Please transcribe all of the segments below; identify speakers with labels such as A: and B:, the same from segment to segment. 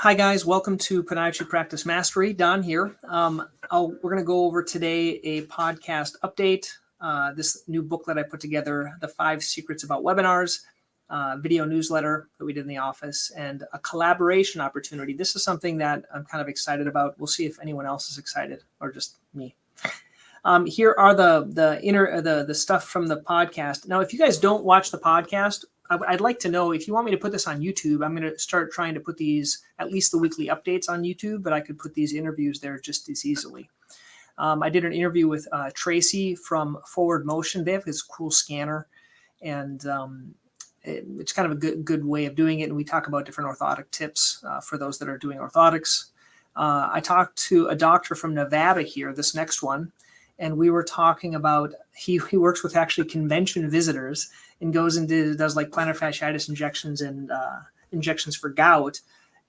A: Hi guys, welcome to Podiatry Practice Mastery. Don here. We're going to go over today a podcast update. This new book that I put together, The 5 Secrets About Webinars, video newsletter that we did in the office, and a collaboration opportunity. This is something that I'm kind of excited about. We'll see if anyone else is excited or just me. Here are the stuff from the podcast. Now, if you guys don't watch the podcast, I'd like to know if you want me to put this on YouTube. I'm going to start trying to put these, at least the weekly updates, on YouTube, but I could put these interviews there just as easily. I did an interview with Tracy from Forward Motion. They have this cool scanner, and it's kind of a good way of doing it. And we talk about different orthotic tips for those that are doing orthotics. I talked to a doctor from Nevada here, this next one, and we were talking about, he works with actually convention visitors and goes and does like plantar fasciitis injections and injections for gout.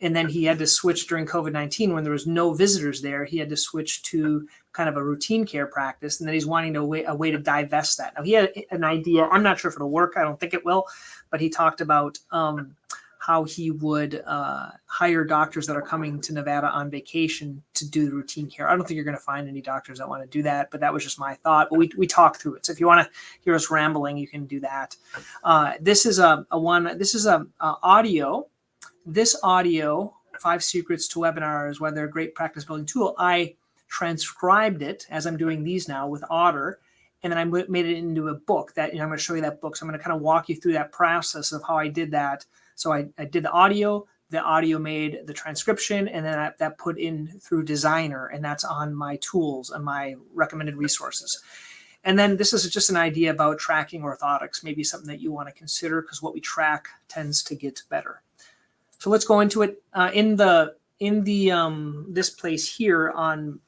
A: And then he had to switch during COVID-19 when there was no visitors there. He had to switch to kind of a routine care practice. And then he's wanting a way to divest that. Now, he had an idea. I'm not sure if it'll work. I don't think it will. But he talked about how he would hire doctors that are coming to Nevada on vacation to do the routine care. I don't think you're going to find any doctors that want to do that, but that was just my thought. But we talked through it. So if you want to hear us rambling, you can do that. This is audio. This audio, 5 Secrets to Webinars, why they're a great practice building tool. I transcribed it as I'm doing these now with Otter, and then I made it into a book that, I'm going to show you that book. So I'm going to kind of walk you through that process of how I did that. So I did the audio made the transcription, and then that put in through Designer, and that's on my tools and my recommended resources. And then this is just an idea about tracking orthotics, maybe something that you want to consider, because what we track tends to get better. So let's go into it. In this place here on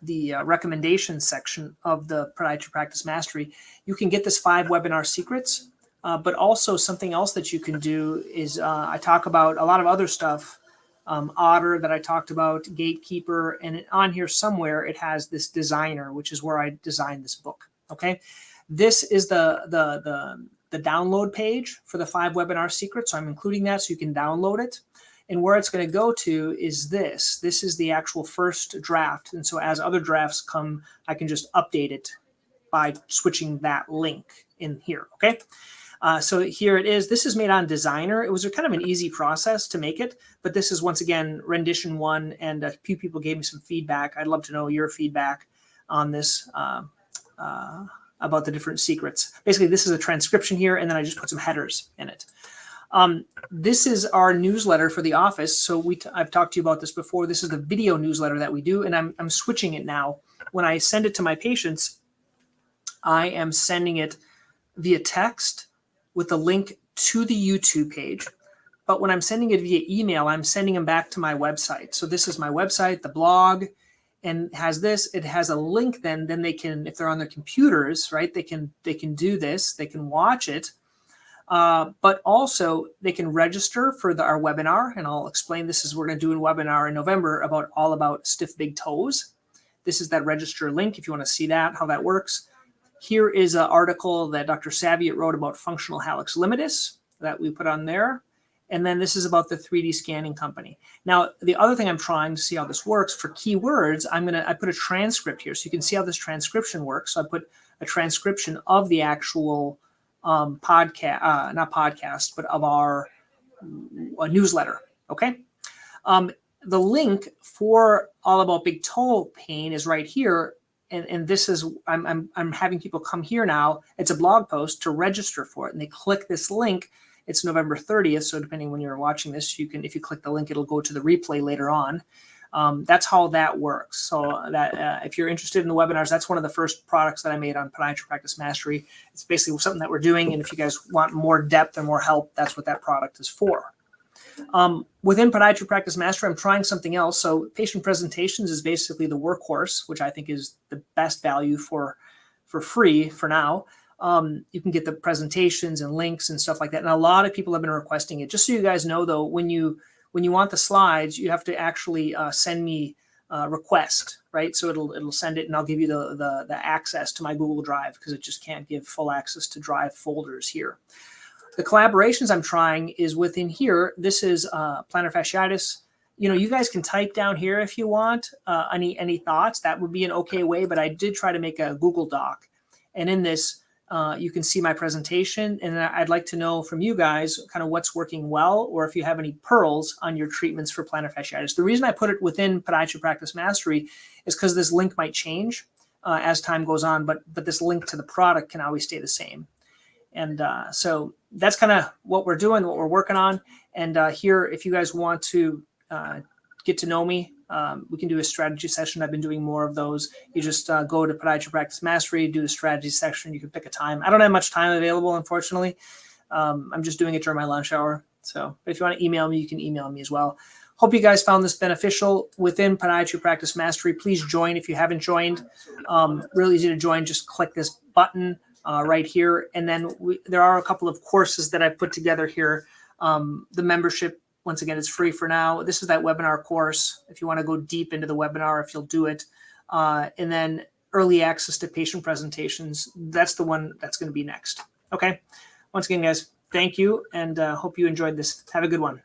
A: the recommendations section of the Podiatry Practice Mastery, you can get this 5 webinar secrets. But also something else that you can do is I talk about a lot of other stuff, Otter that I talked about, Gatekeeper, and on here somewhere it has this Designer, which is where I designed this book. Okay, this is the download page for the 5 webinar secrets. So I'm including that so you can download it. And where it's going to go to is this. This is the actual first draft. And so as other drafts come, I can just update it by switching that link in here. Okay. So here it is. This is made on Designer. It was kind of an easy process to make it, but this is once again rendition 1, and a few people gave me some feedback. I'd love to know your feedback on this about the different secrets. Basically, this is a transcription here, and then I just put some headers in it. This is our newsletter for the office. So I've talked to you about this before. This is the video newsletter that we do, and I'm switching it now. When I send it to my patients, I am sending it via text with a link to the YouTube page. But when I'm sending it via email, I'm sending them back to my website. So this is my website, the blog, and has this. It has a link. Then they can, if they're on their computers, right? They can do this. They can watch it, but also they can register for our webinar. And I'll explain this. We're going to do a webinar in November all about stiff big toes. This is that register link if you want to see that, how that works. Here is an article that Dr. Saviat wrote about functional hallux limitus that we put on there. And then this is about the 3D scanning company. Now, the other thing I'm trying to see how this works for keywords, I put a transcript here. So you can see how this transcription works. So I put a transcription of the actual podcast, not podcast, but of our newsletter. Okay. The link for all about big toe pain is right here. And this is, I'm having people come here now. It's a blog post to register for it. And they click this link. It's November 30th. So depending when you're watching this, if you click the link, it'll go to the replay later on. That's how that works. So that if you're interested in the webinars, that's one of the first products that I made on Podiatry Practice Mastery. It's basically something that we're doing. And if you guys want more depth and more help, that's what that product is for. Within Podiatry Practice Mastery, I'm trying something else. So patient presentations is basically the workhorse, which I think is the best value for free for now. You can get the presentations and links and stuff like that. And a lot of people have been requesting it. Just so you guys know, though, when you want the slides, you have to actually send me a request, right? So it'll send it, and I'll give you the access to my Google Drive, because it just can't give full access to Drive folders here. The collaborations I'm trying is within here. This is plantar fasciitis you guys can type down here if you want any thoughts. That would be an okay way, but I did try to make a Google Doc. And in this, you can see my presentation, and I'd like to know from you guys kind of what's working well, or if you have any pearls on your treatments for plantar fasciitis. The reason I put it within Podiatry Practice Mastery is because this link might change as time goes on, but this link to the product can always stay the same. And so that's kind of what we're doing, what we're working on. And here, if you guys want to get to know me, we can do a strategy session. I've been doing more of those. You just go to Podiatry Practice Mastery, do the strategy section. You can pick a time. I don't have much time available, unfortunately. I'm just doing it during my lunch hour. So if you want to email me, you can email me as well. Hope you guys found this beneficial within Podiatry Practice Mastery. Please join if you haven't joined. Really easy to join. Just click this button right here. And then there are a couple of courses that I put together here. The membership, once again, it's free for now. This is that webinar course. If you want to go deep into the webinar, if you'll do it. And then early access to patient presentations. That's the one that's going to be next. Okay. Once again, guys, thank you. And hope you enjoyed this. Have a good one.